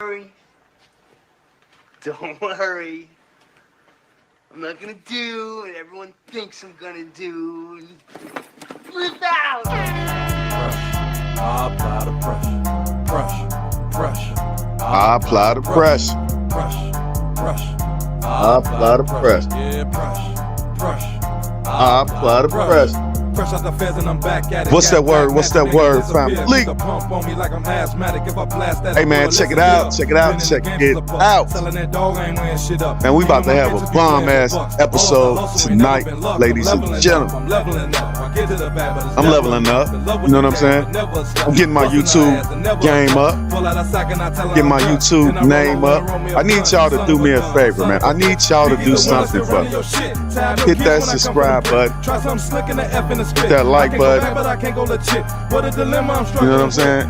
worry. Don't worry. I'm not gonna do what everyone thinks I'm gonna do. Flip out! I apply the pressure. I apply the pressure. I apply the pressure. Yeah, pressure. I apply the pressure. Fresh out the feds and I'm back at it. What's that word? What's that word, family? Hey man, check it out. Check it out. Check it out. Man, we about to have a bomb ass episode tonight, ladies and gentlemen. I'm leveling up. You know what I'm saying? I'm getting my YouTube game up. Getting my YouTube name up. I need y'all to do me a favor, man. I need y'all to do something for me. Hit that subscribe button. Hit that like button. You know what I'm saying?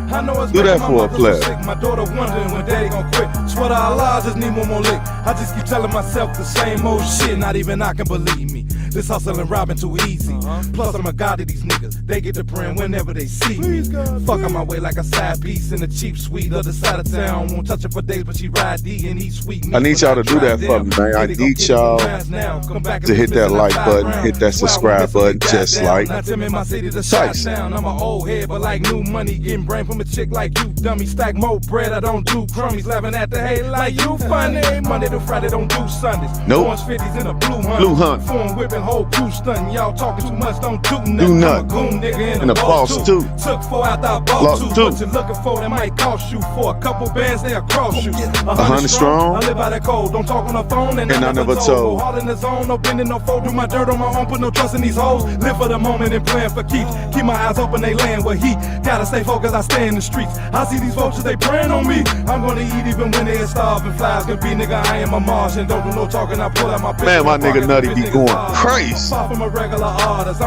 Do that for a player. My daughter wondering when daddy gon' quit. Swear to Allah, I just need one more lick. I just keep telling myself the same old shit. Not even I can believe me. This hustle and robbing too easy. Plus I'm a god to these niggas. They get the print whenever they see me. Fuck on my way like a side piece in a cheap suite. Other side of town. Won't touch her for days, but she ride D and eat sweet meat. I need y'all to do that for me, man. I need y'all to hit that like button, hit that subscribe button, just like Tyson. I'm an old head, but like new money, getting brain from a chick like you, dummy. Stack more bread, I don't do crummies. Laughing at the hate like you funny. Monday to Friday, don't do Sundays. Nope. Orange 50s in a blue hunt. Blue hunt. Phone whipping, whole crew stunting. Y'all talking too much, don't do nothing. Do nothing. I'm a goon nigga And a boss too. Took 4 out the ball Lost two. two. What you looking for? That might cost you for a couple bands. They'll cross you. 100 strong. I live by that code. Don't talk on the phone. And I never told. Hard in the zone. No bending, no fold. Do my dirt on my own. Put no trust in these hoes. Live for the moment and plan for keeps. Keep my eyes open. They land with heat. Gotta stay focused. I stay in the streets. I see these vultures. They praying on me. I'm gonna eat even when they starving. Flies can be, nigga. I am a Martian. Don't do no talking. I pull out my Man, my nigga Nutty be going crazy.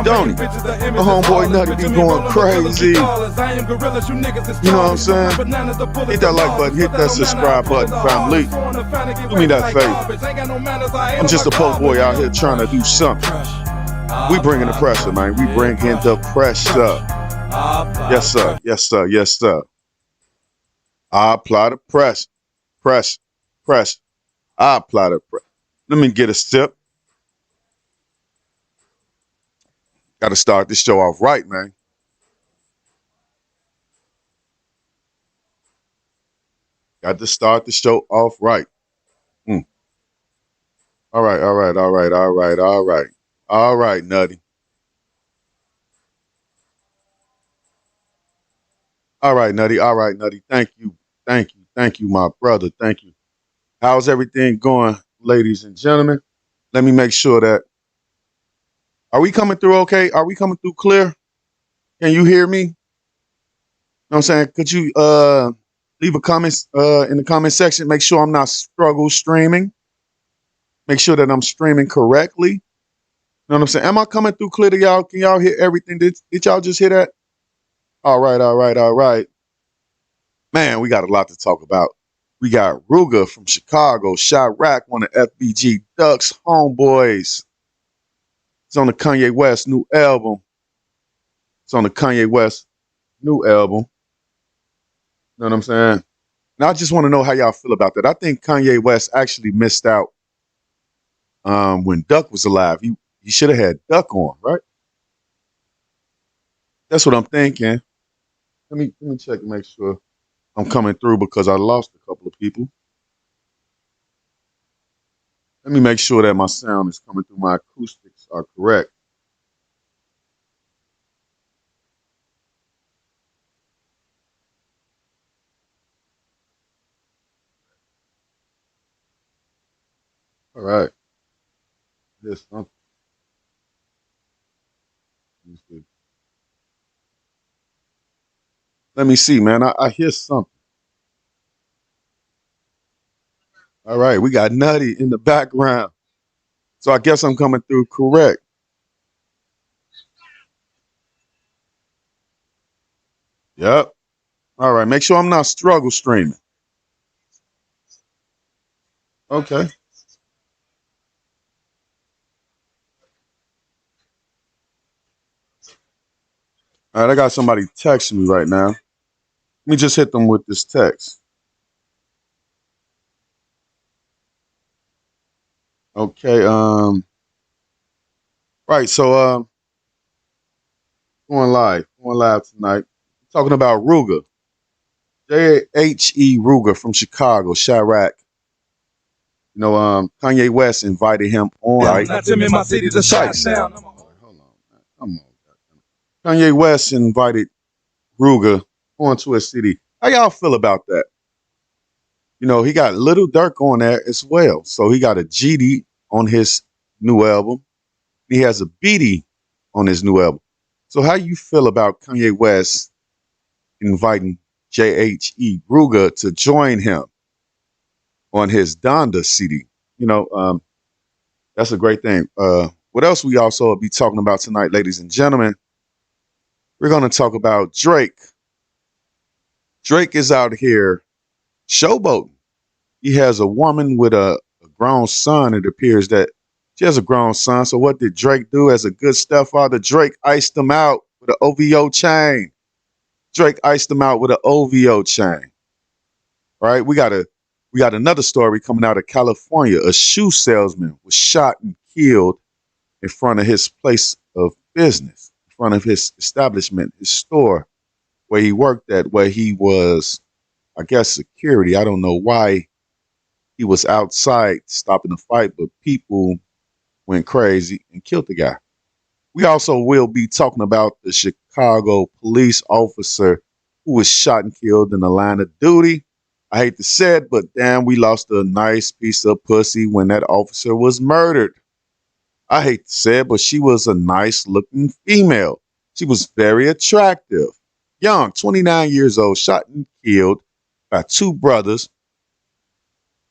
Don't he? My homeboy Nutty be going crazy. You know what I'm saying? Hit that like button, hit that subscribe button, family. Do me that favor. I'm just a poke boy out here trying to do something. We bringing the pressure, man. We bringing the pressure. Yes, sir. Yes, sir. Yes, sir. I apply the pressure. Pressure. Pressure. I apply the pressure. Let me get a sip. Got to start this show off right, man. Got to start the show off right. All right. All right, Nutty. All right, Nutty. Thank you, my brother. Thank you. How's everything going, ladies and gentlemen? Let me make sure that. Are we coming through okay? Are we coming through clear? Can you hear me? You know what I'm saying? Could you leave a comment in the comment section? Make sure I'm not struggle streaming. Make sure that I'm streaming correctly. You know what I'm saying? Am I coming through clear to y'all? Can y'all hear everything? Did y'all just hear that? All right. Man, we got a lot to talk about. We got Rooga from Chicago, Chirac, one of FBG Ducks homeboys. It's on the Kanye West new album. You know what I'm saying? Now I just want to know how y'all feel about that. I think Kanye West actually missed out when Duck was alive. He should have had Duck on, right? That's what I'm thinking. Let me check and make sure I'm coming through because I lost a couple of people. Let me make sure that my sound is coming through. My acoustics are correct. All right. Here's something. Let me see, man. I hear something. All right, we got Nutty in the background. So I guess I'm coming through correct. Yep. All right, make sure I'm not struggle streaming. Okay. All right, I got somebody texting me right now. Let me just hit them with this text. Okay. Right. So going live tonight. Talking about Rooga, JHE Rooga from Chicago, Chirac. Kanye West invited him on. Right. Not to me, my city, the shot down. Hold on, man. Come on. Kanye West invited Rooga onto his city. How y'all feel about that? He got Little Dirk on there as well. So he got a GD on his new album. He has a BD on his new album. So how you feel about Kanye West inviting JHE Rooga to join him on his Donda CD? That's a great thing. What else we also will be talking about tonight, ladies and gentlemen? We're going to talk about Drake. Drake is out here showboating. He has a woman with a grown son. It appears that she has a grown son. So what did Drake do as a good stepfather? Drake iced him out with an OVO chain. Drake iced him out with an OVO chain. Right? We got another story coming out of California. A shoe salesman was shot and killed in front of his place of business, in front of his establishment, his store where he worked at, where he was, I guess, security. I don't know why he was outside stopping the fight, but people went crazy and killed the guy. We also will be talking about the Chicago police officer who was shot and killed in the line of duty. I hate to say it, but damn, we lost a nice piece of pussy when that officer was murdered. I hate to say it, but she was a nice looking female. She was very attractive. Young, 29 years old, shot and killed by two brothers.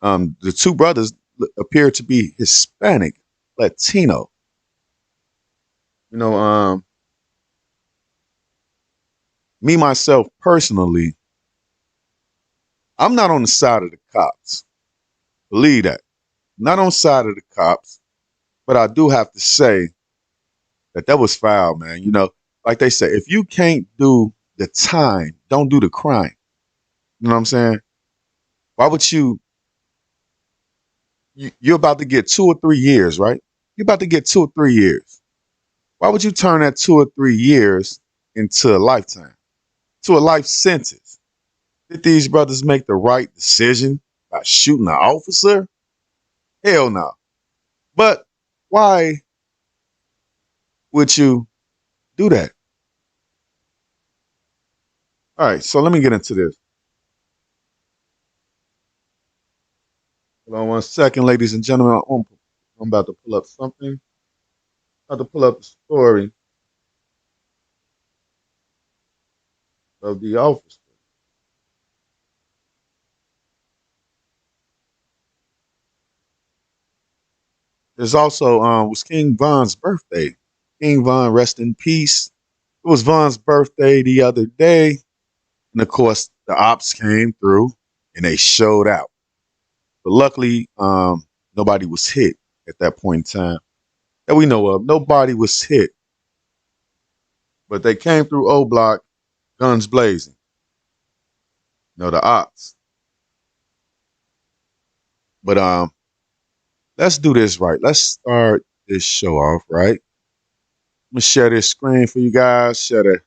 The two brothers appear to be Hispanic, Latino. Me, myself, personally, I'm not on the side of the cops. Believe that. Not on the side of the cops. But I do have to say that was foul, man. Like they say, if you can't do the time, don't do the crime. You know what I'm saying? Why would you're about to get 2 or 3 years, right? You're about to get 2 or 3 years. Why would you turn that 2 or 3 years into a lifetime, to a life sentence? Did these brothers make the right decision by shooting an officer? Hell no. But why would you do that? All right, so let me get into this. Hold on one second, ladies and gentlemen. I'm about to pull up something. I'm about to pull up the story of the officer. There's also was King Von's birthday. King Von, rest in peace. It was Von's birthday the other day. And of course, the ops came through and they showed out. But luckily, nobody was hit at that point in time that we know of. Nobody was hit. But they came through O Block, guns blazing. The ops. But let's do this right. Let's start this show off, right? I'm gonna share this screen for you guys. Share it.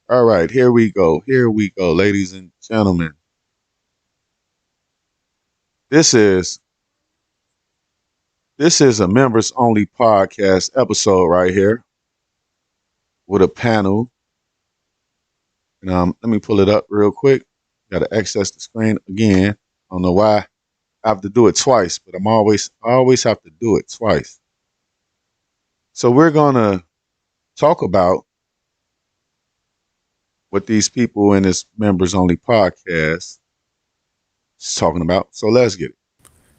All right, here we go. Here we go, ladies and gentlemen. This is a members only podcast episode right here with a panel. And let me pull it up real quick. Got to access the screen again. I don't know why I have to do it twice, but I always have to do it twice. So we're gonna talk about what these people in this members only podcast is talking about. So let's get it.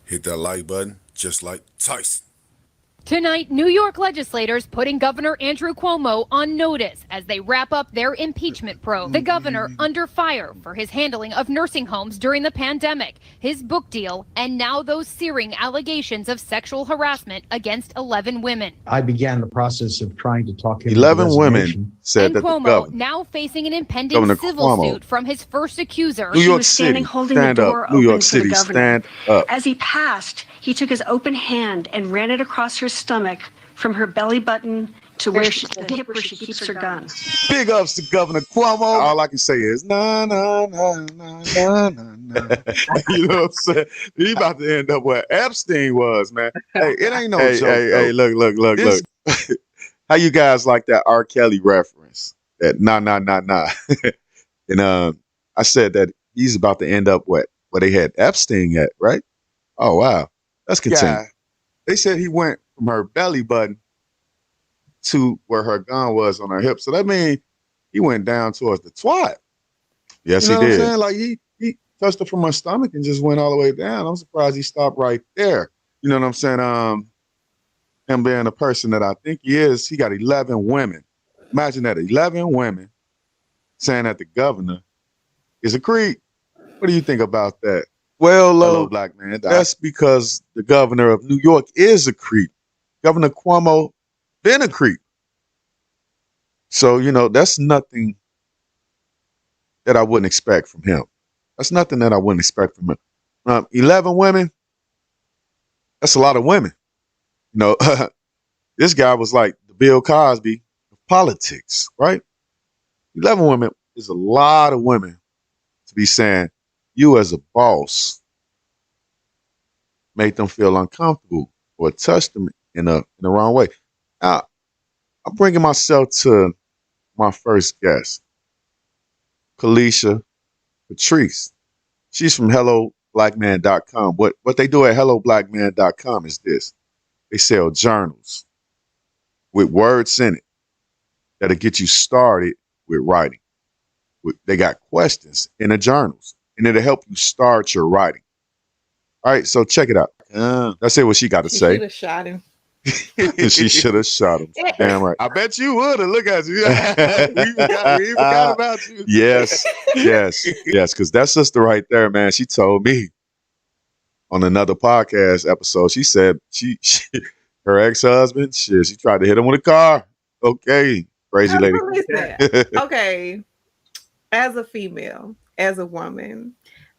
Hit that like button, just like Tyson. Tonight, New York legislators putting Governor Andrew Cuomo on notice as they wrap up their impeachment probe. The governor under fire for his handling of nursing homes during the pandemic, his book deal, and now those searing allegations of sexual harassment against 11 women. I began the process of trying to talk him 11 into women resignation. said And that the Cuomo governor, now facing an impending Governor civil Cuomo, suit from his first accuser. New She York was standing City, holding the stand up. door New open York for the City, governor. stand up. As he passed, he took his open hand and ran it across her stomach from her belly button to the hip where she keeps her gun. Big ups to Governor Cuomo. All I can say is na na na na na na na. You know what I'm saying? He about to end up where Epstein was, man. Hey, it ain't no joke. Hey, look. How you guys like that R. Kelly reference? That na na na na. And I said that he's about to end up where they had Epstein at, right? Oh wow. Let's continue. Yeah. They said he went from her belly button to where her gun was on her hip. So that means he went down towards the twat. Yes, you know he did. What I'm saying? Like he touched her from her stomach and just went all the way down. I'm surprised he stopped right there. You know what I'm saying? Him being the person that I think he is, he got 11 women. Imagine that, 11 women saying that the governor is a creep. What do you think about that? Well, hello, black man. That's because the governor of New York is a creep. Governor Cuomo been a creep. So, you know, that's nothing that I wouldn't expect from him. That's nothing that I wouldn't expect from him. 11 women, that's a lot of women. You know, this guy was like the Bill Cosby of politics, right? 11 women is a lot of women to be saying, you as a boss made them feel uncomfortable or touched them in the wrong way. Now, I'm bringing myself to my first guest, Kalisha Patrice. She's from HelloBlackMan.com. What they do at HelloBlackMan.com is this. They sell journals with words in it that'll get you started with writing. They got questions in the journals, and it'll help you start your writing. All right, so check it out. Let's see what she got to say. She should have shot him. She should have shot him. Damn right. I bet you would have. Look at you. we forgot about you. Yes, because that sister right there, man, she told me on another podcast episode, she said she her ex-husband, she tried to hit him with a car. Okay, crazy lady. Listen, okay, as a female, as a woman,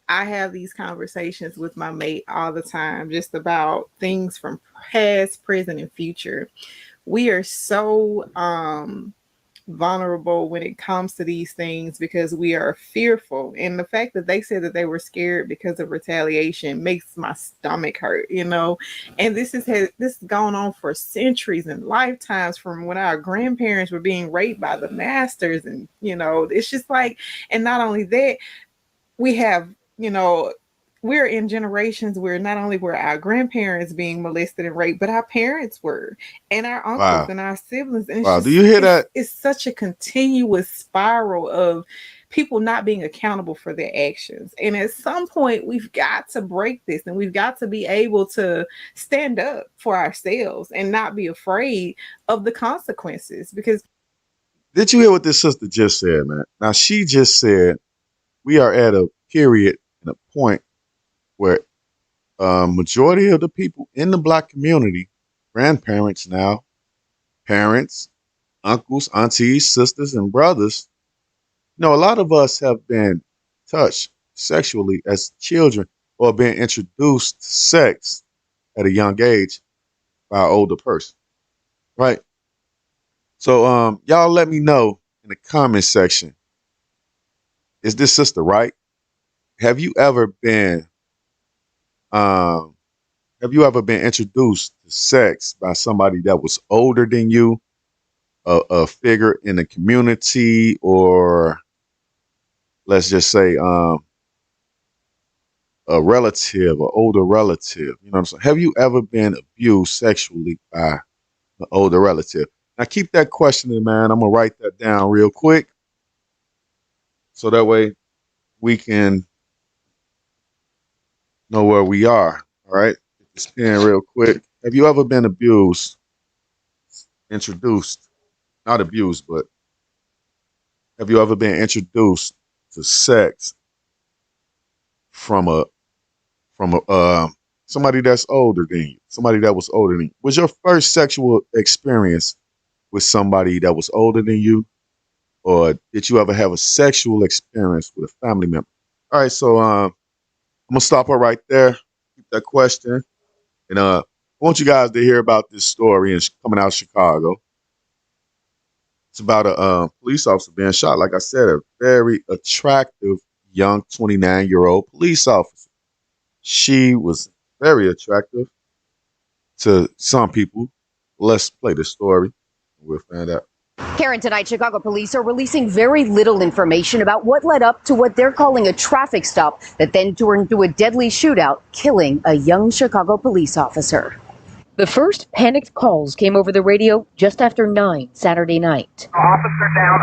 I have these conversations with my mate all the time, just about things from past, present, and future. We are so vulnerable when it comes to these things because we are fearful. And the fact that they said that they were scared because of retaliation makes my stomach hurt, you know. And this has gone on for centuries and lifetimes, from when our grandparents were being raped by the masters. And, you know, it's just like, and not only that, we have, you know, we're in generations where not only were our grandparents being molested and raped, but our parents were, and our uncles and our siblings. And it's Do you hear that? It's such a continuous spiral of people not being accountable for their actions. And at some point, we've got to break this, and we've got to be able to stand up for ourselves and not be afraid of the consequences. Because did you hear what this sister just said, man? Now, she just said we are at a period and a point where majority of the people in the black community, grandparents now, parents, uncles, aunties, sisters, and brothers, you know, a lot of us have been touched sexually as children or been introduced to sex at a young age by an older person, right? So y'all let me know in the comment section, is this sister right? Have you ever been introduced to sex by somebody that was older than you, a figure in the community, or let's just say a relative, an older relative? You know what I'm saying? Have you ever been abused sexually by an older relative? Now keep that question in mind. I'm gonna write that down real quick, so that way we can know where we are. All right, get this pen real quick. have you ever been abused, introduced, not abused, but have you ever been introduced to sex from a somebody that's older than you, somebody that was older than you? Was your first sexual experience with somebody that was older than you, or did you ever have a sexual experience with a family member? All right, so I'm gonna stop her right there. Keep that question, and I want you guys to hear about this story and coming out of Chicago. It's about a police officer being shot. Like I said, a very attractive young 29-year-old police officer. She was very attractive to some people. Let's play the story. We'll find out. Karen, tonight, Chicago police are releasing very little information about what led up to what they're calling a traffic stop that then turned into a deadly shootout, killing a young Chicago police officer. The first panicked calls came over the radio just after 9 Saturday night. Officer down,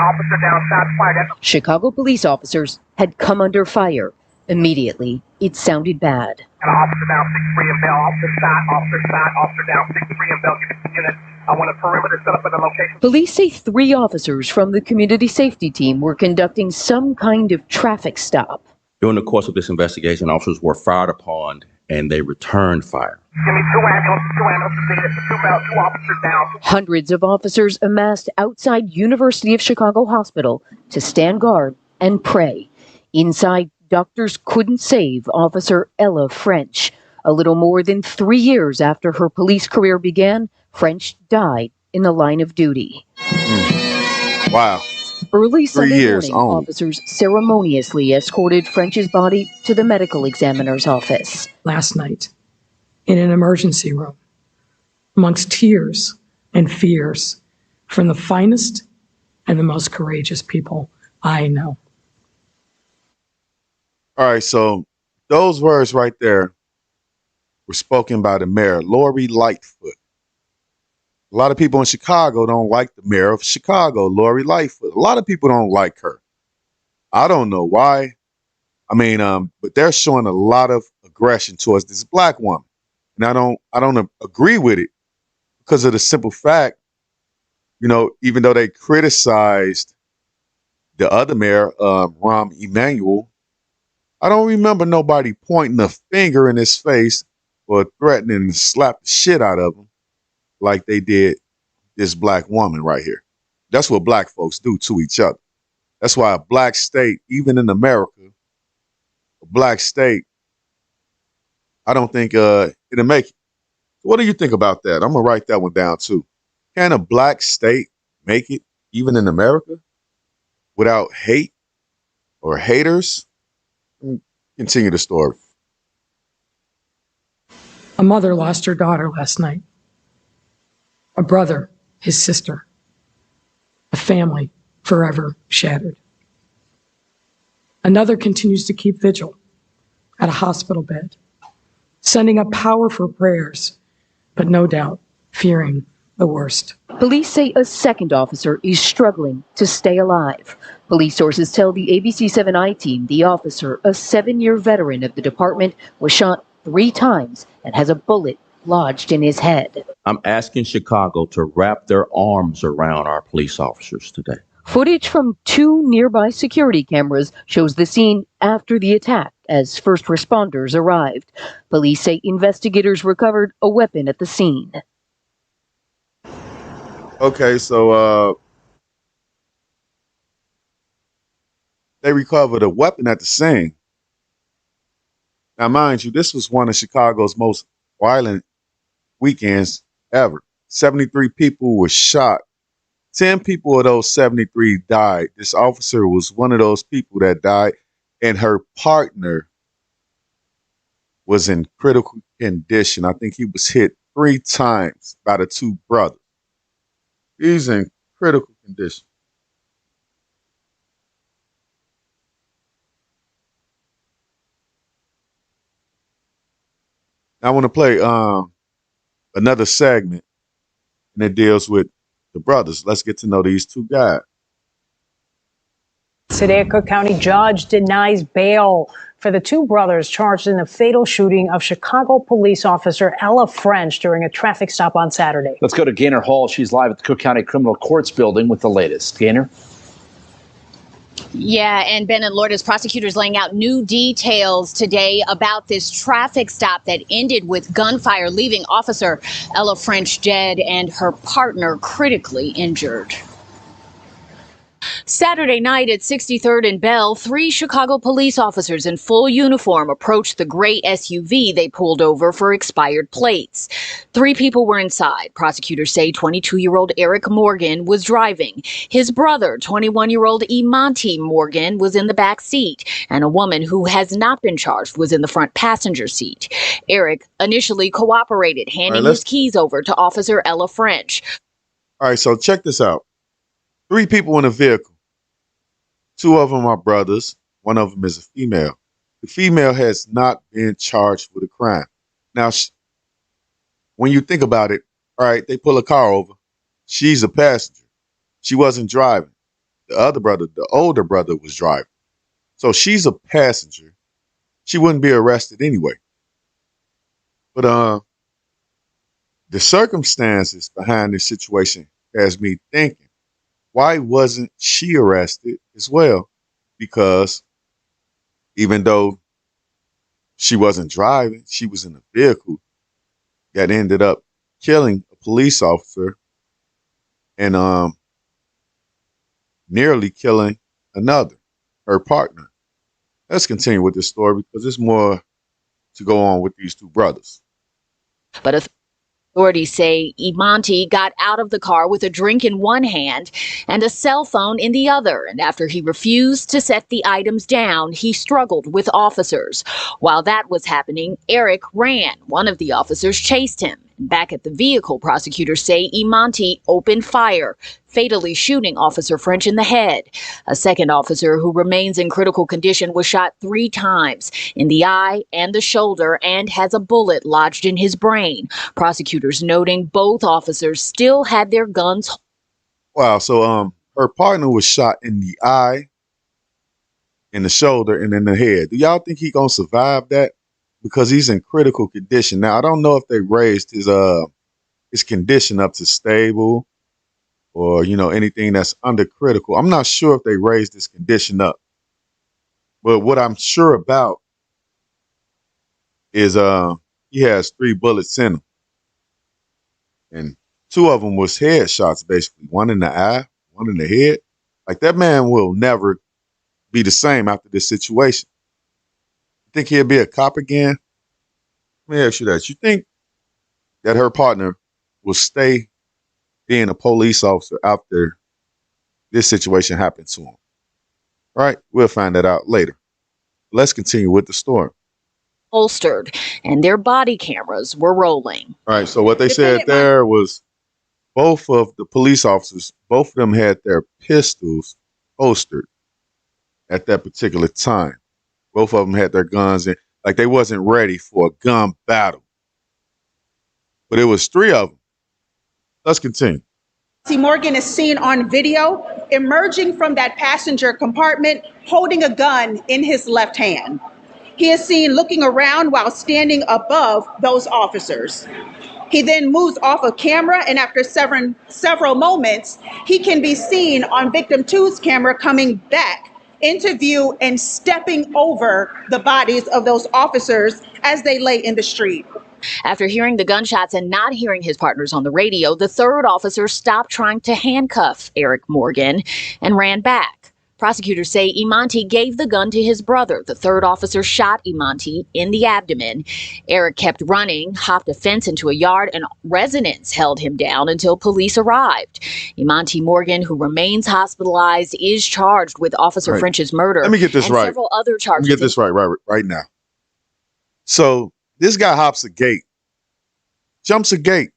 shots fired. Chicago police officers had come under fire. Immediately, it sounded bad. Officer down, 6-3 and Bell. Officer down, 6-3 and Bell. Get the unit. I want a perimeter set up at the location. Police say 3 officers from the community safety team were conducting some kind of traffic stop. During the course of this investigation, officers were fired upon and they returned fire. Give me 2 ambulances, 2 officers down. Hundreds of officers amassed outside University of Chicago Hospital to stand guard and pray. Inside, doctors couldn't save Officer Ella French. A little more than 3 years after her police career began, French died in the line of duty. Wow. Early Sunday years morning, on. officers ceremoniously escorted French's body to the medical examiner's office. Last night, in an emergency room, amongst tears and fears from the finest and the most courageous people I know. All right, so those words right there were spoken by the mayor, Lori Lightfoot. A lot of people in Chicago don't like the mayor of Chicago, Lori Lightfoot. A lot of people don't like her. I don't know why. I mean, but they're showing a lot of aggression towards this black woman. And I don't agree with it because of the simple fact, you know, even though they criticized the other mayor, Rahm Emanuel, I don't remember nobody pointing a finger in his face or threatening to slap the shit out of him like they did this black woman right here. That's what black folks do to each other. That's why a black state, even in America, a black state, I don't think it'll make it. What do you think about that? I'm going to write that one down too. Can a black state make it, even in America, without hate or haters? Continue the story. A mother lost her daughter last night. A brother, his sister. A family forever shattered. Another continues to keep vigil at a hospital bed, sending up powerful prayers, but no doubt fearing the worst. Police say a second officer is struggling to stay alive. Police sources tell the ABC7i team the officer, a 7-year veteran of the department, was shot 3 times and has a bullet lodged in his head. I'm asking Chicago to wrap their arms around our police officers today. Footage from 2 nearby security cameras shows the scene after the attack as first responders arrived. Police say investigators recovered a weapon at the scene. Okay, so they recovered a weapon at the scene. Now, mind you, this was one of Chicago's most violent weekends ever. 73 people were shot. 10 people of those 73 died. This officer was one of those people that died, and her partner was in critical condition. I think he was hit 3 times by the 2 brothers. He's in critical condition. I want to play another segment, and it deals with the brothers. Let's get to know these 2 guys. Today, a Cook County judge denies bail for the two brothers charged in the fatal shooting of Chicago police officer Ella French during a traffic stop on Saturday. Let's go to Gaynor Hall. She's live at the Cook County Criminal Courts building with the latest. Gaynor? Yeah, and Ben and Lourdes, prosecutors laying out new details today about this traffic stop that ended with gunfire, leaving Officer Ella French dead and her partner critically injured. Saturday night at 63rd and Bell, 3 Chicago police officers in full uniform approached the gray SUV they pulled over for expired plates. 3 people were inside. Prosecutors say 22-year-old Eric Morgan was driving. His brother, 21-year-old M.O.P Morgan, was in the back seat, and a woman who has not been charged was in the front passenger seat. Eric initially cooperated, handing his keys over to Officer Ella French. All right, so check this out. 3 people in a vehicle. 2 of them are brothers. 1 of them is a female. The female has not been charged with a crime. Now, when you think about it, all right, they pull a car over. She's a passenger. She wasn't driving. The other brother, the older brother, was driving. So she's a passenger. She wouldn't be arrested anyway. But the circumstances behind this situation has me thinking, why wasn't she arrested as well? Because even though she wasn't driving, she was in a vehicle that ended up killing a police officer and nearly killing another, her partner. Let's continue with this story because there's more to go on with these 2 brothers. But authorities say M.O.P got out of the car with a drink in one hand and a cell phone in the other. And after he refused to set the items down, he struggled with officers. While that was happening, Eric ran. One of the officers chased him. Back at the vehicle, prosecutors say M.O.P opened fire, fatally shooting Officer French in the head. A second officer who remains in critical condition was shot 3 times in the eye and the shoulder and has a bullet lodged in his brain. Prosecutors noting both officers still had their guns. Wow, so her partner was shot in the eye, in the shoulder, and in the head. Do y'all think he gonna survive that? Because he's in critical condition. Now, I don't know if they raised his condition up to stable or, anything that's under critical. I'm not sure if they raised his condition up. But what I'm sure about is he has 3 bullets in him. And 2 of them was headshots, basically. 1 in the eye, 1 in the head. Like, that man will never be the same after this situation. You think he'll be a cop again? Let me ask you that. You think that her partner will stay being a police officer after this situation happened to him? Right? We'll find that out later. Let's continue with the story. Holstered, and their body cameras were rolling. All right, so what they said there was both of the police officers, both of them had their pistols holstered at that particular time. Both of them had their guns in, like they wasn't ready for a gun battle. But it was 3 of them. Let's continue. Morgan is seen on video emerging from that passenger compartment holding a gun in his left hand. He is seen looking around while standing above those officers. He then moves off of camera, and after several moments, he can be seen on victim 2's camera coming back into view and stepping over the bodies of those officers as they lay in the street. After hearing the gunshots and not hearing his partners on the radio, the 3rd officer stopped trying to handcuff Eric Morgan and ran back. Prosecutors say M.O.P gave the gun to his brother. The 3rd officer shot M.O.P in the abdomen. Eric kept running, hopped a fence into a yard, and residents held him down until police arrived. M.O.P Morgan, who remains hospitalized, is charged with Officer French's murder. Let me get this and right. Several other charges. Let me get this right now. So this guy hops a gate, jumps a gate,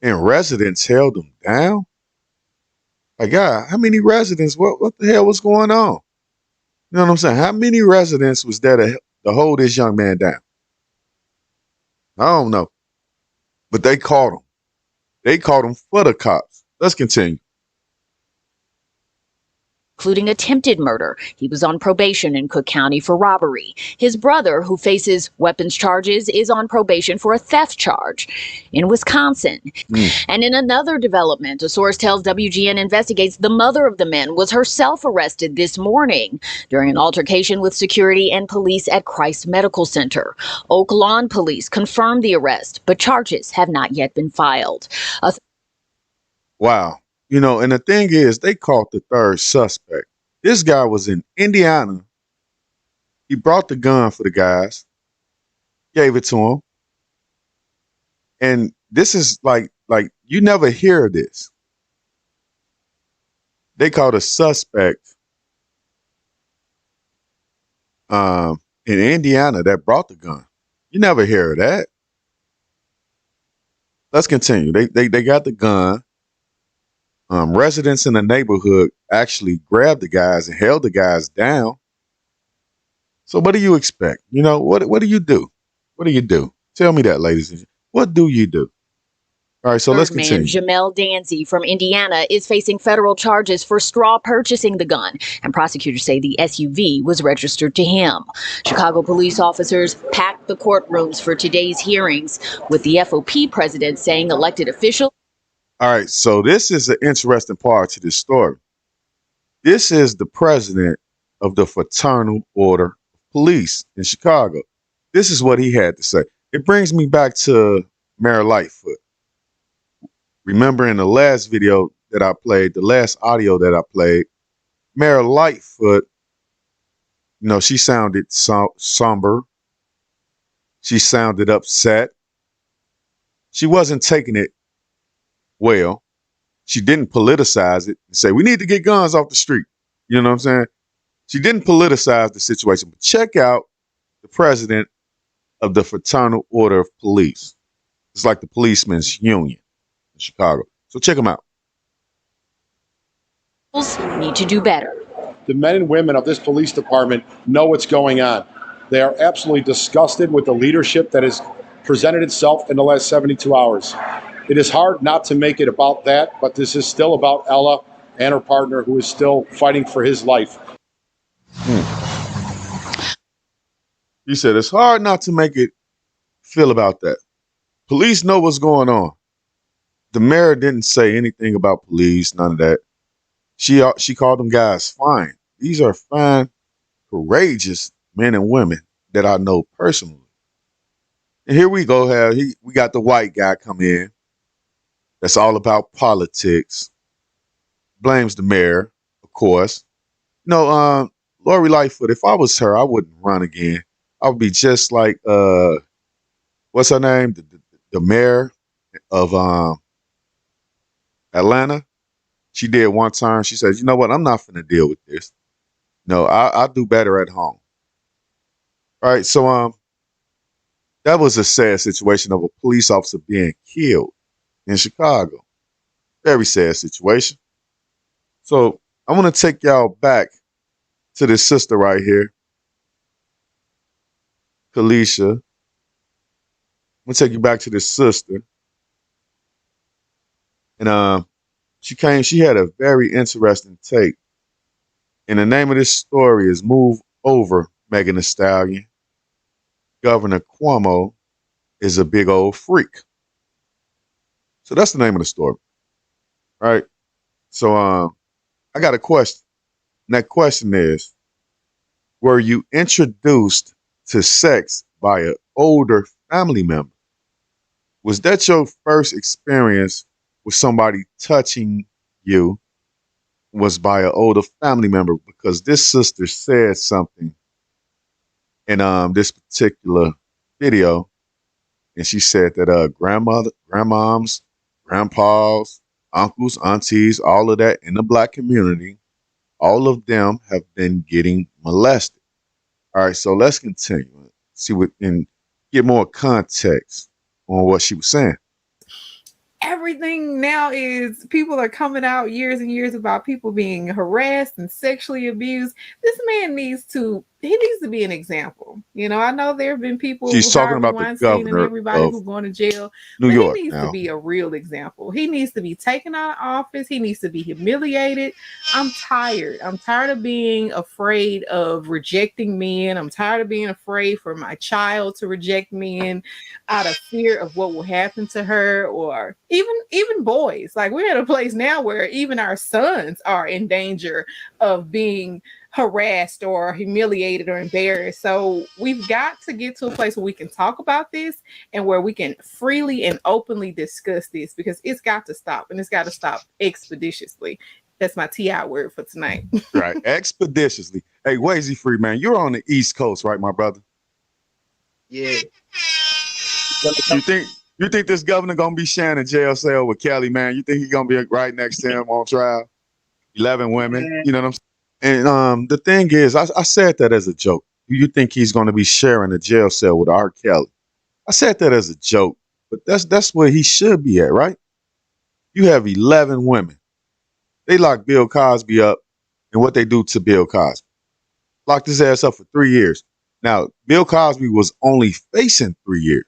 and residents held him down? Like, God, how many residents? What the hell was going on? You know what I'm saying? How many residents was there to hold this young man down? I don't know. But they caught him. They caught him for the cops. Let's continue. including attempted murder. He was on probation in Cook County for robbery. His brother, who faces weapons charges, is on probation for a theft charge in Wisconsin. And in another development, a source tells WGN investigates the mother of the men was herself arrested this morning during an altercation with security and police at Christ Medical Center. Oak Lawn police confirmed the arrest, but charges have not yet been filed. Wow. You know, and the thing is, they caught the third suspect. This guy was in Indiana. He brought the gun for the guys, gave it to him. And this is like you never hear of this. They caught a suspect in Indiana that brought the gun. You never hear of that. Let's continue. They got the gun. Residents in the neighborhood actually grabbed the guys and held the guys down. So what do you expect? You know, what do you do? What do you do? Tell me that, ladies and gentlemen. What do you do? All right, so let's continue. Jamel Danzy from Indiana is facing federal charges for straw purchasing the gun, and prosecutors say the SUV was registered to him. Chicago police officers packed the courtrooms for today's hearings, with the M.O.P president saying elected officials. All right, so this is an interesting part to this story. This is the president of the Fraternal Order of Police in Chicago. This is what he had to say. It brings me back to Mayor Lightfoot. Remember in the last video that I played, the last audio that I played, Mayor Lightfoot, you know, she sounded somber. She sounded upset. She wasn't taking it well. She didn't politicize it and say, we need to get guns off the street. You know what I'm saying? She didn't politicize the situation. But check out the president of the Fraternal Order of Police. It's like the Policemen's Union in Chicago. So check them out. Need to do better. The men and women of this police department know what's going on. They are absolutely disgusted with the leadership that has presented itself in the last 72 hours. It is hard not to make it about that, but this is still about Ella and her partner, who is still fighting for his life. He said it's hard not to make it feel about that. Police know what's going on. The mayor didn't say anything about police, none of that. She called them guys fine. These are fine, courageous men and women that I know personally. And here we go. We got the white guy come in. That's all about politics. Blames the mayor, of course. No, Lori Lightfoot, if I was her, I wouldn't run again. I would be just like, what's her name? The mayor of Atlanta. She did one time. She said, you know what? I'm not finna deal with this. No, I'll do better at home. All right, so that was a sad situation of a police officer being killed in Chicago. Very sad situation. So I want to take y'all back to this sister right here, Kalisha. I'm gonna take you back to this sister. And she had a very interesting take. And the name of this story is Move Over, Megan Thee Stallion. Governor Cuomo is a big old freak. So that's the name of the story. All right. So I got a question. And that question is, were you introduced to sex by an older family member? Was that your first experience with somebody touching you was by an older family member? Because this sister said something in this particular video, and she said that grandmoms, grandpas, uncles, aunties, all of that in the Black community, all of them have been getting molested. All right, so let's continue. See what and get more context on what she was saying. everything now is people are coming out years and years about people being harassed and sexually abused. This man needs to be an example. You know, I know there have been people, She's talking Harvey about the Weinstein and governor everybody of who's going to jail, New but he York needs to now. be a real example. He needs to be taken out of office. He needs to be humiliated. I'm tired. I'm tired of being afraid of rejecting men. I'm tired of being afraid for my child to reject men out of fear of what will happen to her, or even boys. Like, we're at a place now where even our sons are in danger of being harassed or humiliated or embarrassed. So we've got to get to a place where we can talk about this and where we can freely and openly discuss this, because it's got to stop, and it's got to stop expeditiously. That's my TI word for tonight. Right, expeditiously. Hey, Wazy Free, man, you're on the East Coast, right, my brother? Yeah. You think this governor gonna be sharing a jail cell with Kelly, man? You think he gonna be right next to him on trial? 11 women, you know what I'm saying? And the thing is, I said that as a joke. You think he's gonna be sharing a jail cell with R. Kelly? I said that as a joke, but that's where he should be at, right? You have 11 women. They locked Bill Cosby up, and what they do to Bill Cosby. Locked his ass up for 3 years. Now, Bill Cosby was only facing 3 years.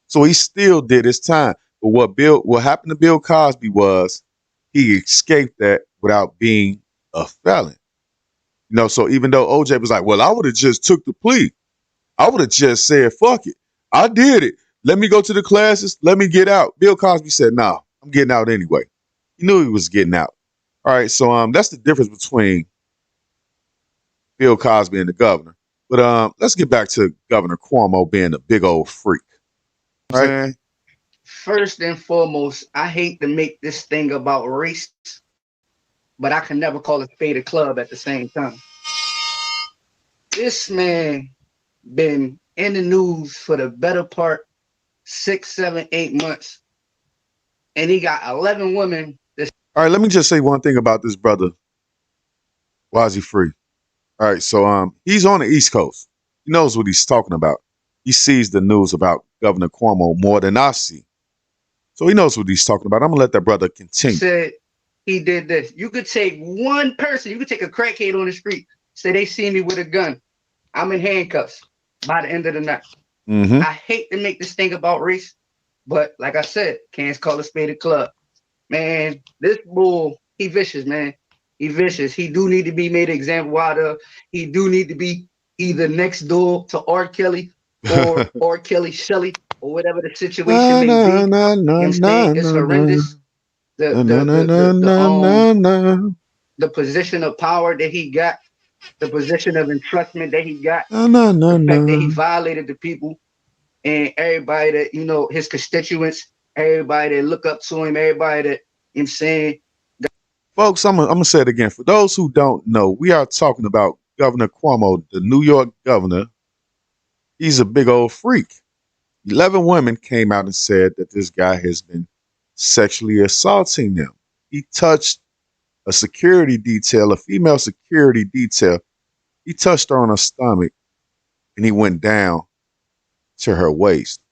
So he still did his time. But what happened to Bill Cosby was he escaped that without being a felon. You know, so even though OJ was like, well, I would have just took the plea. I would have just said, fuck it. I did it. Let me go to the classes. Let me get out. Bill Cosby said, no, I'm getting out anyway. He knew he was getting out. All right, so that's the difference between Bill Cosby and the governor. But let's get back to Governor Cuomo being a big old freak. Right? First and foremost, I hate to make this thing about race, but I can never call it fade a club at the same time. This man been in the news for the better part 6, 7, 8 months, and he got 11 women. All right, let me just say one thing about this brother, Wazy Free. All right, so he's on the East Coast. He knows what he's talking about. He sees the news about Governor Cuomo more than I see. So he knows what he's talking about. I'm gonna let that brother continue. Said he did this. You could take one person, you could take a crackhead on the street, say they see me with a gun. I'm in handcuffs by the end of the night. Mm-hmm. I hate to make this thing about race, but like I said, can't call a spade a club. Man, this bull, he vicious, man. He vicious. He do need to be made an example out of. He do need to be either next door to R. Kelly or R. Kelly Shelley or whatever the situation may be. You know what I'm saying? It's horrendous. The position of power that he got, the position of entrustment that he got, the fact that he violated the people and everybody that, you know, his constituents, everybody that look up to him, everybody that, you know what I'm saying. Folks, I'm gonna say it again. For those who don't know, we are talking about Governor Cuomo, the New York governor. He's a big old freak. 11 women came out and said that this guy has been sexually assaulting them. He touched a security detail, a female security detail. He touched her on her stomach and he went down to her waist.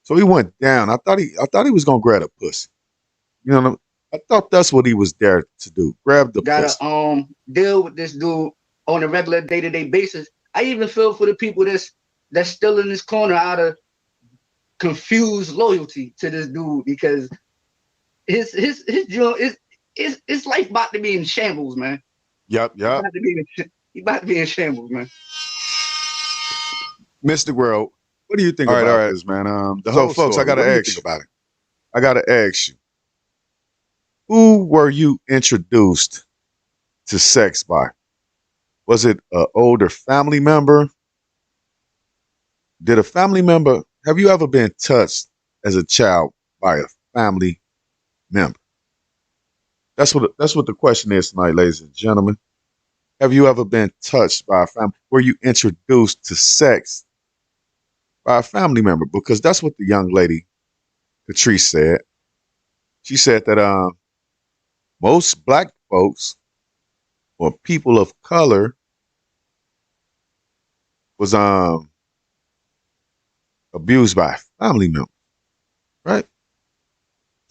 So he went down. I thought he was gonna grab a pussy. You know, I thought that's what he was there to do. Grab the pussy. Gotta deal with this dude on a regular day-to-day basis. I even feel for the people that's still in this corner out of confused loyalty to this dude, because his life about to be in shambles, man. Yep. He about to be in shambles, man. Mr. Grove, what do you think about this, man? The whole folks, I gotta ask you about it. I gotta ask you, who were you introduced to sex by? Was it an older family member? Did a family member, have you ever been touched as a child by a family member? That's what the question is tonight, ladies and gentlemen. Have you ever been touched by a family? Were you introduced to sex by a family member? Because that's what the young lady, Patrice, said. She said that most black folks or people of color was abused by a family member, right?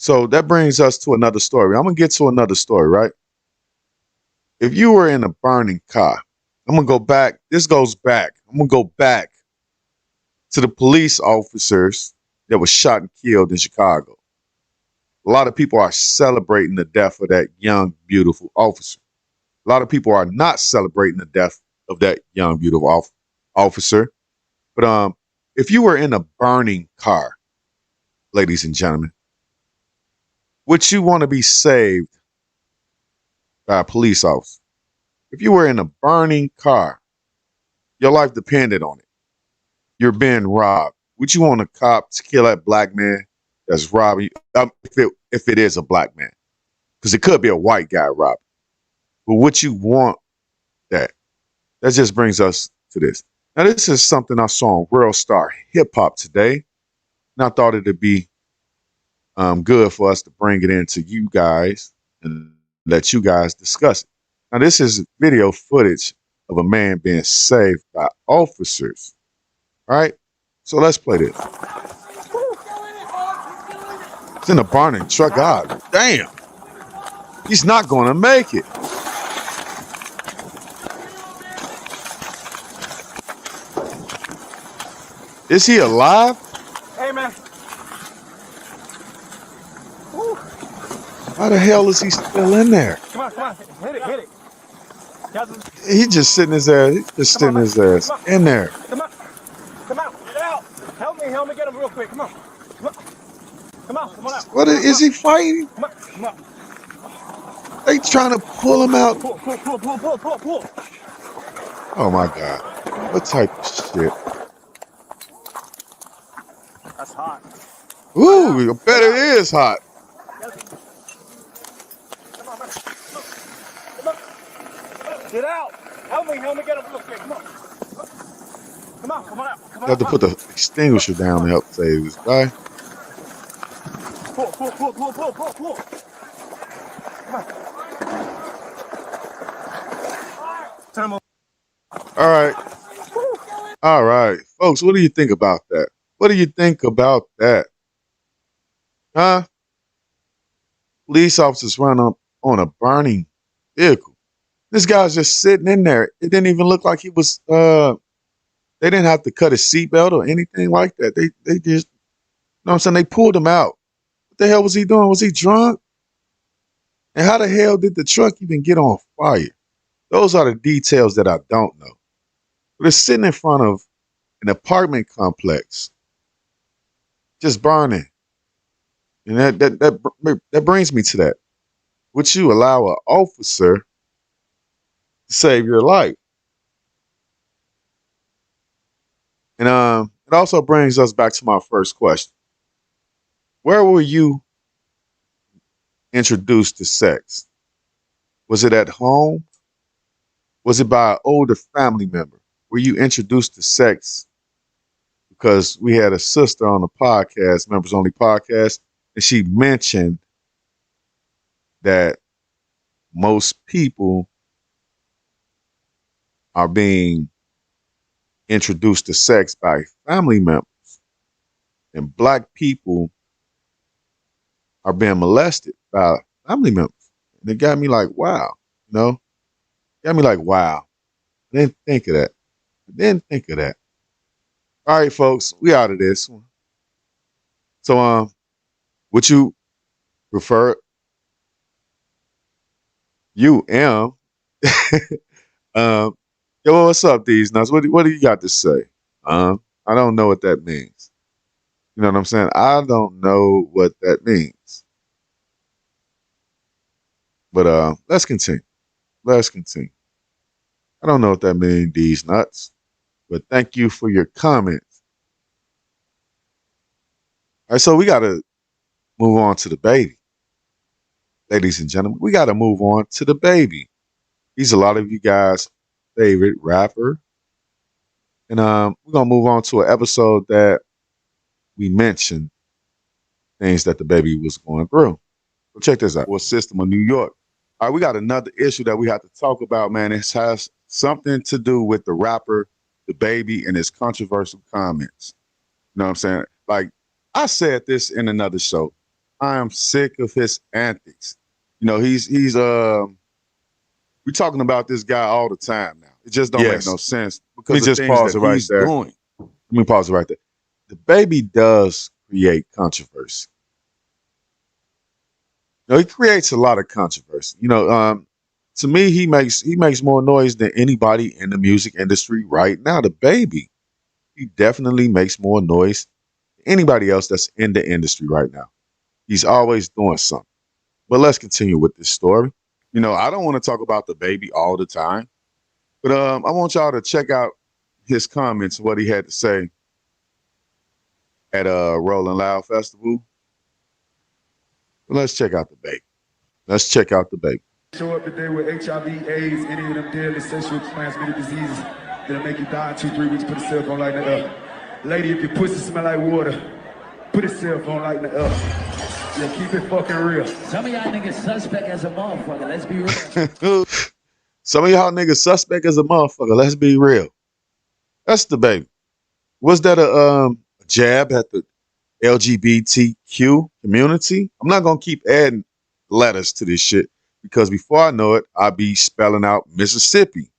So that brings us to another story. I'm gonna get to another story, right? If you were in a burning car, I'm gonna go back. This goes back. I'm gonna go back to the police officers that were shot and killed in Chicago. A lot of people are celebrating the death of that young, beautiful officer. A lot of people are not celebrating the death of that young, beautiful officer. But if you were in a burning car, ladies and gentlemen, would you want to be saved by a police officer? If you were in a burning car, your life depended on it. You're being robbed. Would you want a cop to kill that black man that's robbing you? If it is a black man, because it could be a white guy robbing. But would you want that? That just brings us to this. Now, this is something I saw on World Star Hip Hop today, and I thought it'd be good for us to bring it into you guys and let you guys discuss it. Now, this is video footage of a man being saved by officers. All right, so let's play this. It's in a burning truck. God damn, he's not going to make it. Is he alive? Hey, man. How the hell is he still in there? Come on. Hit it. He just sitting his ass. He just sitting his ass in there. Come on. Get out. Help me get him real quick. Come on out. What is he fighting? Come on. They trying to pull him out. Pull. Oh my God. What type of shit? That's hot. Ooh, I bet it is hot. Get out. Help me get him real quick. Come on out. I have to put the extinguisher down to help save this guy. Pull. Come on. All right. Folks, what do you think about that? What do you think about that? Huh? Police officers run up on a burning vehicle. This guy's just sitting in there. It didn't even look like he was, they didn't have to cut his seatbelt or anything like that. They just, you know what I'm saying? They pulled him out. What the hell was he doing? Was he drunk? And how the hell did the truck even get on fire? Those are the details that I don't know. But it's sitting in front of an apartment complex, just burning. And that brings me to that. Would you allow an officer to save your life? And it also brings us back to my first question. Where were you introduced to sex? Was it at home? Was it by an older family member? Were you introduced to sex? Because we had a sister on the podcast, Members Only Podcast, and she mentioned that most people are being introduced to sex by family members, and black people are being molested by family members. And it got me like, wow, you know, got me like, wow. I didn't think of that. All right, folks, we out of this one. So, would you prefer yo, what's up, these nuts? What do you got to say? I don't know what that means. You know what I'm saying? I don't know what that means. But let's continue. I don't know what that means, these nuts. But thank you for your comments. All right, so we got to move on to the baby. Ladies and gentlemen, we got to move on to the baby. He's a lot of you guys' favorite rapper. And we're going to move on to an episode that we mentioned things that the baby was going through. So check this out. What system of New York? All right, we got another issue that we have to talk about, man. It has something to do with the rapper, the baby, and his controversial comments. You know what I'm saying? Like, I said this in another show. I am sick of his antics. You know, he's we're talking about this guy all the time now. It just don't make no sense because Let me of just things pause that it right he's there. doing. Let me pause it right there. The baby does create controversy. You know, he creates a lot of controversy. You know, to me, he makes more noise than anybody in the music industry right now. The baby, he definitely makes more noise than anybody else that's in the industry right now. He's always doing something. But let's continue with this story. You know, I don't want to talk about the baby all the time, but I want y'all to check out his comments, what he had to say at Rolling Loud Festival. Let's check out the baby. Let's check out the baby. Show up today with HIV, AIDS, any of them deadly sexual transmitted diseases that'll make you die in 2-3 weeks. Put a cell phone light in the up. Lady, if your pussy smell like water, put a cell phone light in the up. Yeah, keep it fucking real. Some of y'all niggas suspect as a motherfucker. Let's be real. Some of y'all niggas suspect as a motherfucker. Let's be real. That's the baby. Was that a jab at the LGBTQ community? I'm not gonna keep adding letters to this shit because before I know it, I'll be spelling out Mississippi.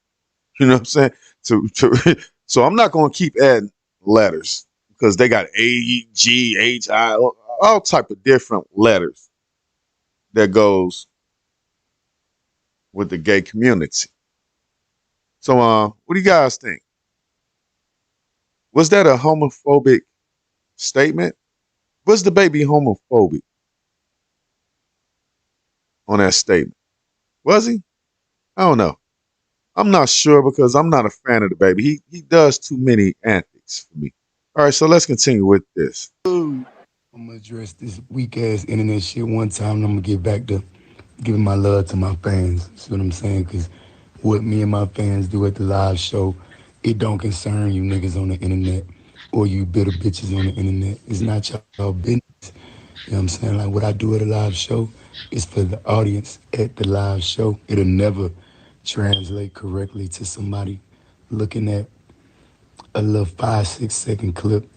You know what I'm saying? So I'm not gonna keep adding letters because they got A, G, H, I, all type of different letters that goes with the gay community. So what do you guys think? Was that a homophobic statement? Was the baby homophobic on that statement? Was he? I don't know. I'm not sure because I'm not a fan of the baby. He does too many antics for me. All right, so let's continue with this. I'm gonna address this weak ass internet shit one time, and I'm gonna get back to giving my love to my fans. See what I'm saying? Because what me and my fans do at the live show, it don't concern you niggas on the internet or you bitter bitches on the internet. It's not y'all business. You know what I'm saying? Like what I do at a live show is for the audience at the live show. It'll never translate correctly to somebody looking at a little 5-6 second clip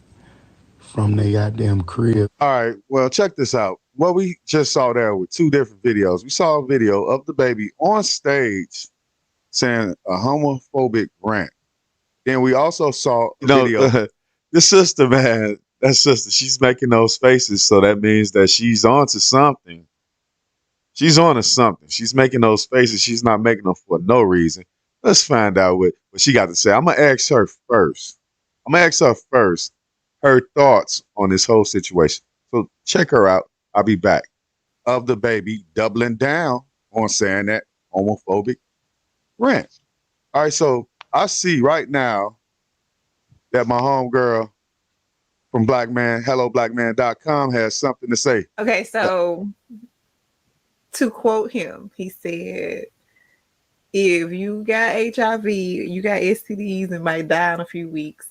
from their goddamn crib. All right, well, check this out. What we just saw there were two different videos. We saw a video of the baby on stage saying a homophobic rant. Then we also saw a video. The sister, man, that sister, she's making those faces, so that means that she's on to something. She's on to something. She's making those faces. She's not making them for no reason. Let's find out what she got to say. I'm going to ask her first. Her thoughts on this whole situation. So check her out. I'll be back. Of the baby doubling down on saying that homophobic rant. All right, so I see right now that my homegirl from HelloBlackman.com has something to say. Okay, so to quote him, he said, if you got HIV, you got STDs and might die in a few weeks.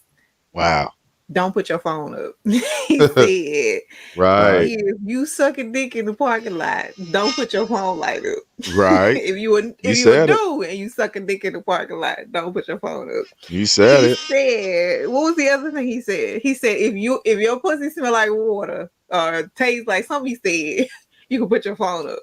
Wow. Don't put your phone up. He said, right. If you suck a dick in the parking lot, don't put your phone light up. Right. if you a dude and you suck a dick in the parking lot, don't put your phone up. You said He it. said, what was the other thing he said? He said, if your pussy smell like water or tastes like something, he said, you can put your phone up.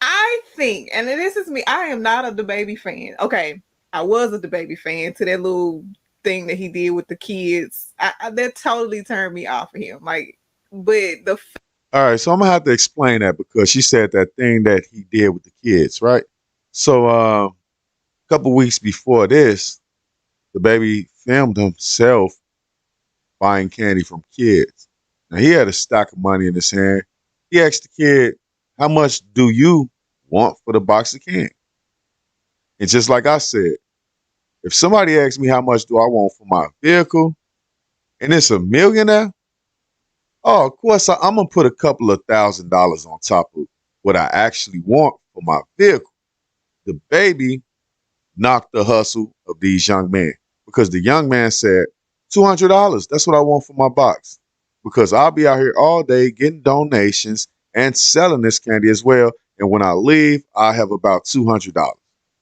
I think, and this is me, I am not a DaBaby fan. Okay, I was a DaBaby fan to that little thing that he did with the kids. That totally turned me off of him. Like, but all right, so I'm gonna have to explain that because she said that thing that he did with the kids, right? So a couple weeks before this, the baby filmed himself buying candy from kids. Now he had a stack of money in his hand. He asked the kid, how much do you want for the box of candy? And just like I said, if somebody asks me how much do I want for my vehicle, and it's $1 million now, oh, of course, I'm going to put a couple of $1,000s on top of what I actually want for my vehicle. The baby knocked the hustle of these young men because the young man said, $200, that's what I want for my box. Because I'll be out here all day getting donations and selling this candy as well. And when I leave, I'll have about $200.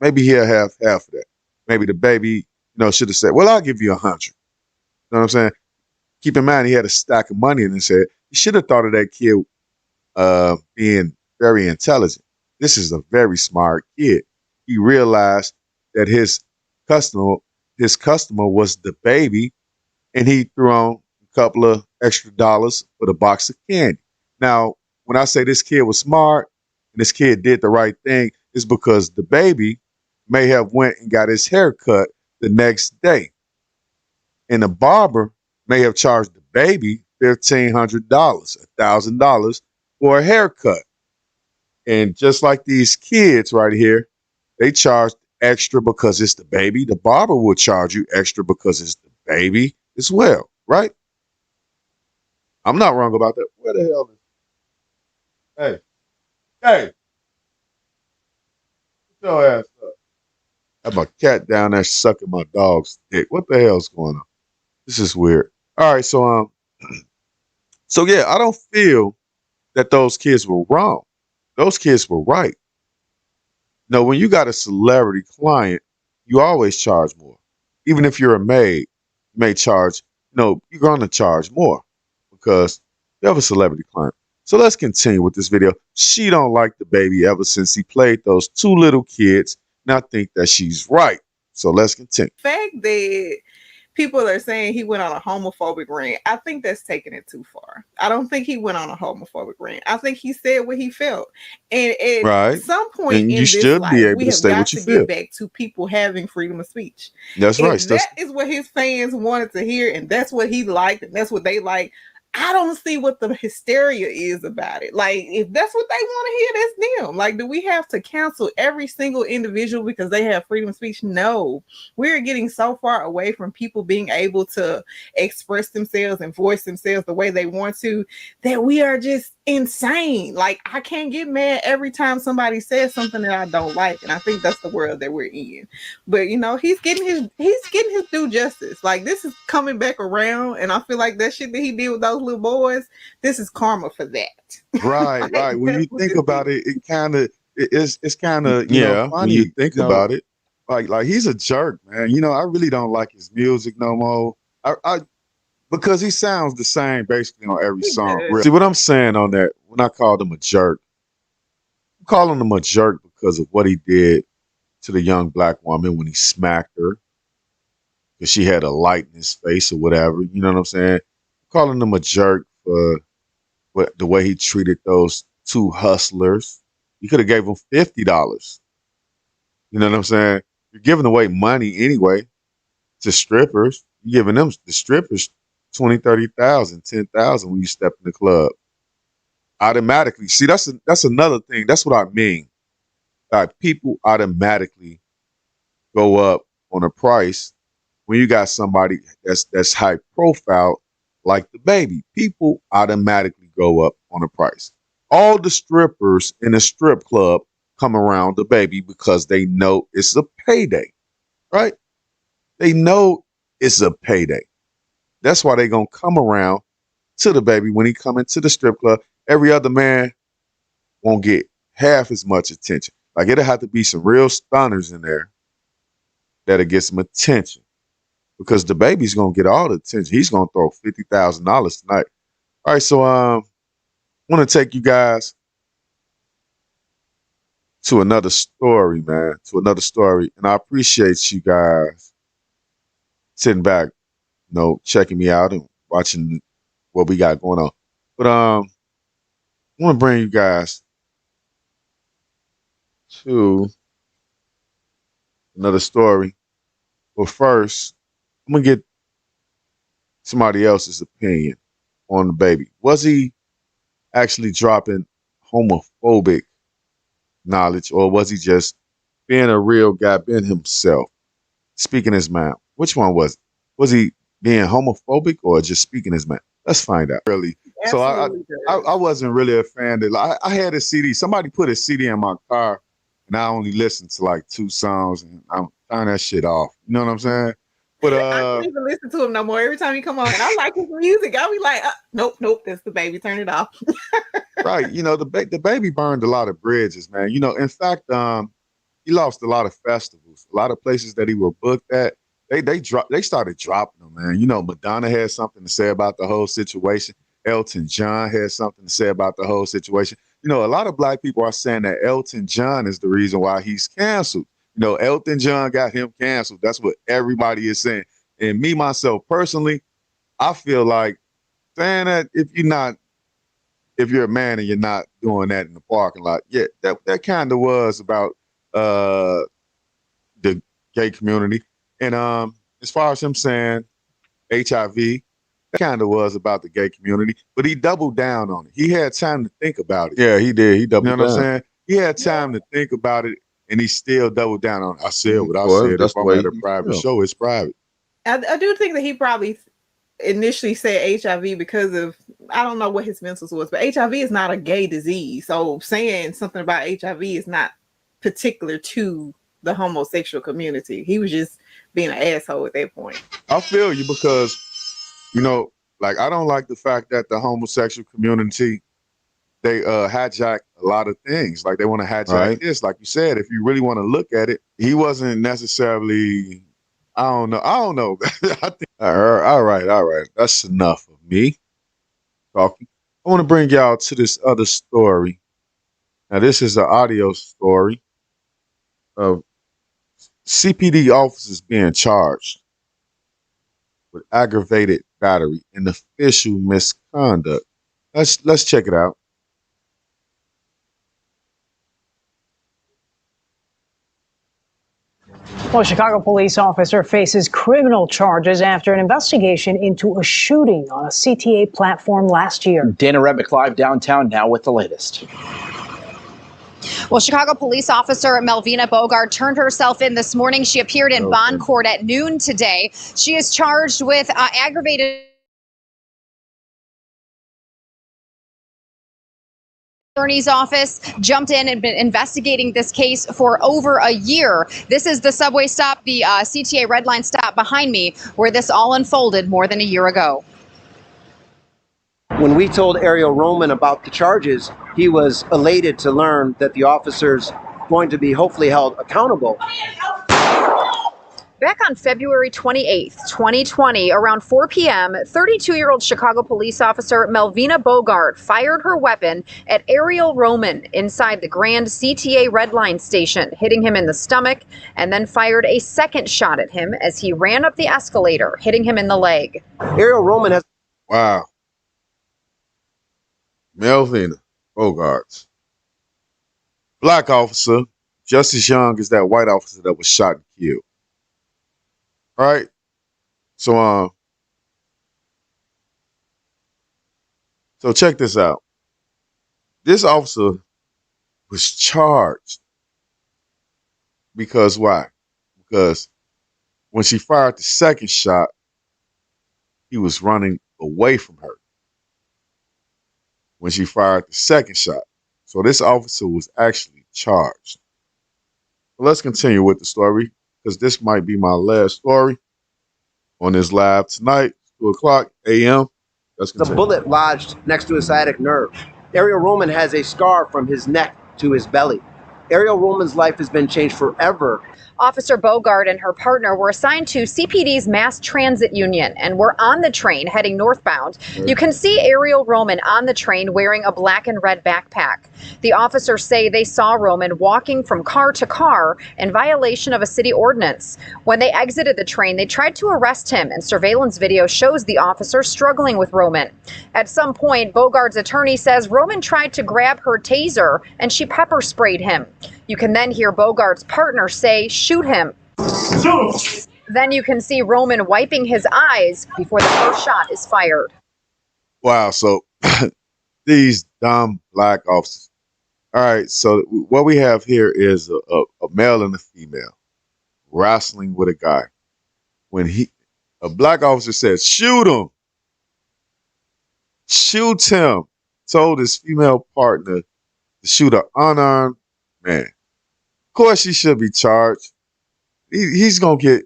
Maybe he'll have half of that. Maybe the baby, should have said, well, I'll give you $100. You know what I'm saying? Keep in mind, he had a stack of money in his head. He should have thought of that kid being very intelligent. This is a very smart kid. He realized that customer his customer was the baby, and he threw on a couple of extra dollars for the box of candy. Now, when I say this kid was smart and this kid did the right thing, it's because the baby may have went and got his hair cut the next day. And the barber may have charged the baby $1,500, $1,000 for a haircut. And just like these kids right here, they charge extra because it's the baby. The barber will charge you extra because it's the baby as well, right? I'm not wrong about that. Where the hell is? Hey, get your ass up. I have a cat down there sucking my dog's dick. What the hell's going on? This is weird. All right, so yeah, I don't feel that those kids were wrong. Those kids were right. No, when you got a celebrity client, you always charge more. Even if you're a maid, you may charge, you're going to charge more because you have a celebrity client. So let's continue with this video. She don't like the baby ever since he played those two little kids, and I think that she's right. So let's continue. The fact that people are saying he went on a homophobic rant, I think that's taking it too far. I don't think he went on a homophobic rant. I think he said what he felt. And at some point and in you this should life, be able we to have say got what to you feel. get back to people having freedom of speech. That's If right. that is what his fans wanted to hear, and that's what he liked, and that's what they like, I don't see what the hysteria is about it. Like, if that's what they want to hear, that's them. Like, do we have to cancel every single individual because they have freedom of speech? No. We're getting so far away from people being able to express themselves and voice themselves the way they want to that we are just insane. Like, I can't get mad every time somebody says something that I don't like. And I think that's the world that we're in. But he's getting his due justice. Like, this is coming back around, and I feel like that shit that he did with those little boys, this is karma for that. Right, right. When you think about it, it's kind of Yeah, funny. When you think about it, like he's a jerk, man. I really don't like his music no more. I because he sounds the same basically on every song. See what I'm saying on that? When I called him a jerk, I'm calling him a jerk because of what he did to the young black woman when he smacked her because she had a light in his face or whatever. You know what I'm saying? Calling him a jerk for the way he treated those two hustlers. You could have gave them $50. You know what I'm saying? You're giving away money anyway to strippers. You're giving them the strippers 20, 30,000, 10,000 when you step in the club. Automatically. See, that's another thing. That's what I mean. Like, people automatically go up on a price when you got somebody that's high profile like the baby. People automatically go up on the price. All the strippers in a strip club come around the baby because they know it's a payday, right? They know it's a payday. That's why they gonna come around to the baby when he come into the strip club. Every other man won't get half as much attention. Like, it'll have to be some real stunners in there that'll get some attention because the baby's gonna get all the attention. He's gonna throw $50,000 tonight. All right, so I want to take you guys to another story, man. To another story, and I appreciate you guys sitting back, checking me out and watching what we got going on. But I want to bring you guys to another story. But first, I'm gonna get somebody else's opinion on the baby. Was he actually dropping homophobic knowledge, or was he just being a real guy, being himself, speaking his mind? Which one was it? Was he being homophobic or just speaking his mind? Let's find out. Really. So I wasn't really a fan. I had a CD. Somebody put a CD in my car, and I only listened to like 2 songs, and I'm turning that shit off. You know what I'm saying? But I don't even listen to him no more. Every time he come on, and I like his music, I'll be like, nope, that's the baby. Turn it off. Right. The baby burned a lot of bridges, man. In fact, he lost a lot of festivals. A lot of places that he were booked at, they started dropping him, man. Madonna had something to say about the whole situation. Elton John had something to say about the whole situation. You know, a lot of black people are saying that Elton John is the reason why he's canceled. You know, Elton John got him canceled. That's what everybody is saying. And me, myself, personally, I feel like saying that if you're a man and you're not doing that in the parking lot, yeah, that kind of was about the gay community. And as far as him saying HIV, that kind of was about the gay community, but he doubled down on it. He had time to think about it. Yeah, he did. He doubled You know what I'm down. saying? He had time to think about it, and he still doubled down on it. I said what I Well, said. that's If the I'm way at a he private feel. show, it's private. I do think that he probably initially said HIV because of, I don't know what his mental was, but HIV is not a gay disease. So saying something about HIV is not particular to the homosexual community. He was just being an asshole at that point. I feel you because, you know, like I don't like the fact that the homosexual community, they hijack a lot of things. Like they want to hijack this. Like you said, if you really want to look at it, he wasn't necessarily, I don't know. I think, all right. That's enough of me talking. I want to bring y'all to this other story. Now, this is an audio story of CPD officers being charged with aggravated battery and official misconduct. Let's check it out. Well, a Chicago police officer faces criminal charges after an investigation into a shooting on a CTA platform last year. Dana Rebick live downtown now with the latest. Well, Chicago police officer Melvina Bogart turned herself in this morning. She appeared in bond court at noon today. She is charged with aggravated. Attorney's office jumped in and been investigating this case for over a year. This is the subway stop, the CTA Red Line stop behind me, where this all unfolded more than a year ago. When we told Ariel Roman about the charges, he was elated to learn that the officers going to be hopefully held accountable. Back on February 28th, 2020, around 4 p.m., 32-year-old Chicago police officer Melvina Bogart fired her weapon at Ariel Roman inside the Grand CTA Red Line station, hitting him in the stomach, and then fired a second shot at him as he ran up the escalator, hitting him in the leg. Ariel Roman has... Wow. Melvina Bogart. Black officer, just as young as that white officer that was shot and killed. All right. So check this out. This officer was charged because why? Because when she fired the second shot, he was running away from her. When she fired the second shot. So this officer was actually charged. Well, let's continue with the story, because this might be my last story on this live tonight, 2:00 a.m. Let's continue. The bullet lodged next to his sciatic nerve. Ariel Roman has a scar from his neck to his belly. Ariel Roman's life has been changed forever. Officer Bogart and her partner were assigned to CPD's Mass Transit Union and were on the train heading northbound. You can see Ariel Roman on the train wearing a black and red backpack. The officers say they saw Roman walking from car to car in violation of a city ordinance. When they exited the train, they tried to arrest him, and surveillance video shows the officer struggling with Roman. At some point, Bogart's attorney says Roman tried to grab her taser and she pepper sprayed him. You can then hear Bogart's partner say, "Shoot him." Then you can see Roman wiping his eyes before the first shot is fired. Wow. So these dumb black officers. All right. So what we have here is a male and a female wrestling with a guy. When a black officer says, "Shoot him. Shoot him," told his female partner to shoot an unarmed man. Of course, he should be charged. He's going to get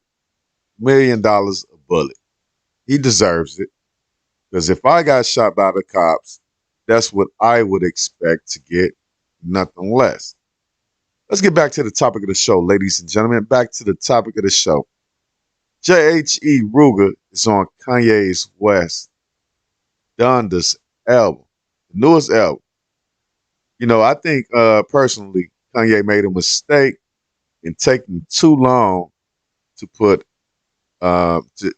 $1 million a bullet. He deserves it. Because if I got shot by the cops, that's what I would expect to get, nothing less. Let's get back to the topic of the show, ladies and gentlemen. Back to the topic of the show. JHE Rooga is on Kanye's West, Donda's album, the newest album. You know, I think personally, Kanye made a mistake in taking too long to put to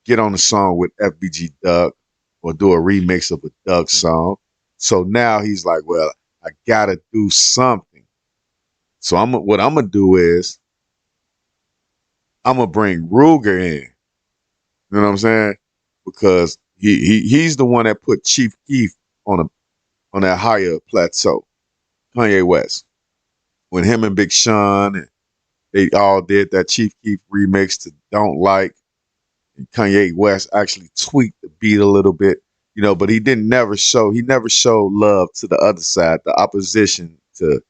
get on the song with FBG Doug or do a remix of a Doug song. So now he's like, well, I gotta do something. So what I'm gonna do is I'm gonna bring Rooga in. You know what I'm saying? Because he's the one that put Chief Keef on that higher plateau. Kanye West. When him and Big Sean and they all did that Chief Keef remix to Don't Like. And Kanye West actually tweaked the beat a little bit, you know, but he never showed love to the other side, the opposition to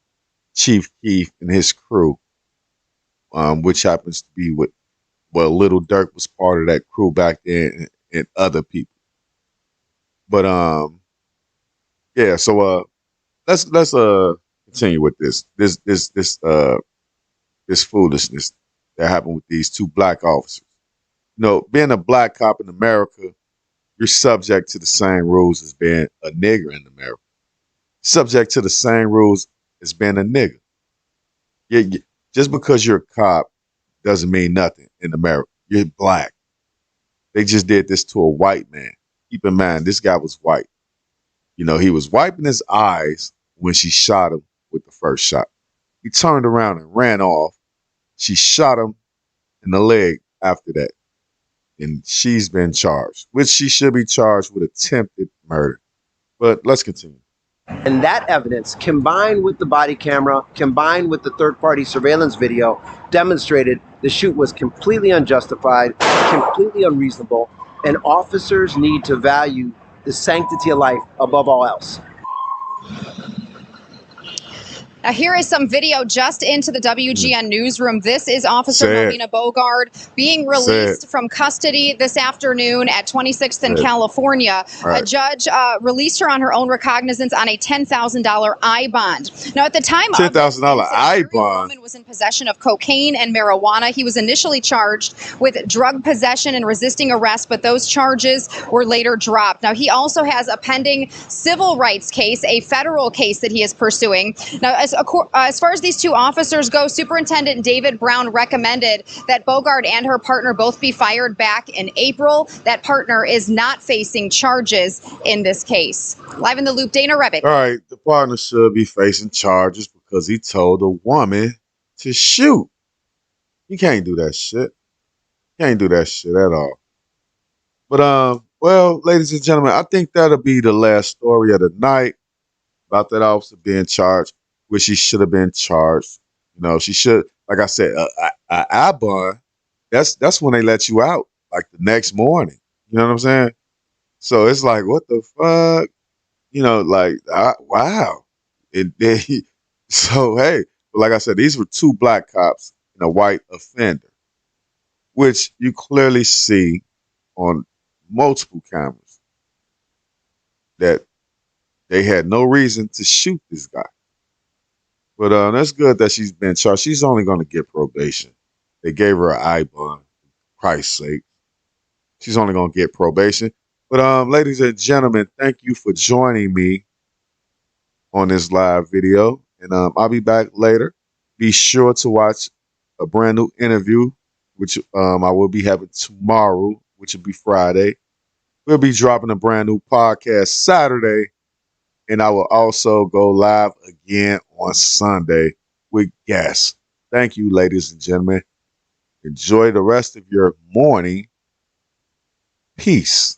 Chief Keef and his crew, which happens to be Little Durk was part of that crew back then and other people. But yeah, so let's continue with this foolishness that happened with these two black officers. You know, being a black cop in America, you're subject to the same rules as being a nigger in America. Subject to the same rules as being a nigger. Just because you're a cop doesn't mean nothing in America. You're black. They just did this to a white man. Keep in mind, this guy was white. You know, he was wiping his eyes when she shot him with the first shot. He turned around and ran off. She shot him in the leg after that. And she's been charged, which she should be charged with attempted murder. But let's continue. And that evidence, combined with the body camera, combined with the third-party surveillance video, demonstrated the shoot was completely unjustified, completely unreasonable, and officers need to value the sanctity of life above all else. Now, here is some video just into the WGN newsroom. This is Officer Melina Bogard being released from custody this afternoon at 26th and California. Right. A judge released her on her own recognizance on a $10,000 I bond. Now, at the time of $10,000 I bond was in possession of cocaine and marijuana. He was initially charged with drug possession and resisting arrest, but those charges were later dropped. Now, he also has a pending civil rights case, a federal case that he is pursuing. Now, as far as these two officers go, Superintendent David Brown recommended that Bogard and her partner both be fired back in April. That partner is not facing charges in this case. Live in the Loop, Dana Rebick. All right, the partner should be facing charges because he told a woman to shoot. You can't do that shit. Can't do that shit at all. But well, ladies and gentlemen, I think that'll be the last story of the night about that officer being charged, which she should have been charged. You know, she should, like I said, I bond. That's when they let you out, like the next morning. You know what I'm saying? So it's like, what the fuck? You know, like, wow. So, hey, but like I said, these were two black cops and a white offender, which you clearly see on multiple cameras that they had no reason to shoot this guy. But that's good that she's been charged. She's only going to get probation. They gave her an I bond, for Christ's sake. She's only going to get probation. But ladies and gentlemen, thank you for joining me on this live video. And I'll be back later. Be sure to watch a brand new interview, which I will be having tomorrow, which will be Friday. We'll be dropping a brand new podcast Saturday. And I will also go live again on Sunday with guests. Thank you, ladies and gentlemen. Enjoy the rest of your morning. Peace.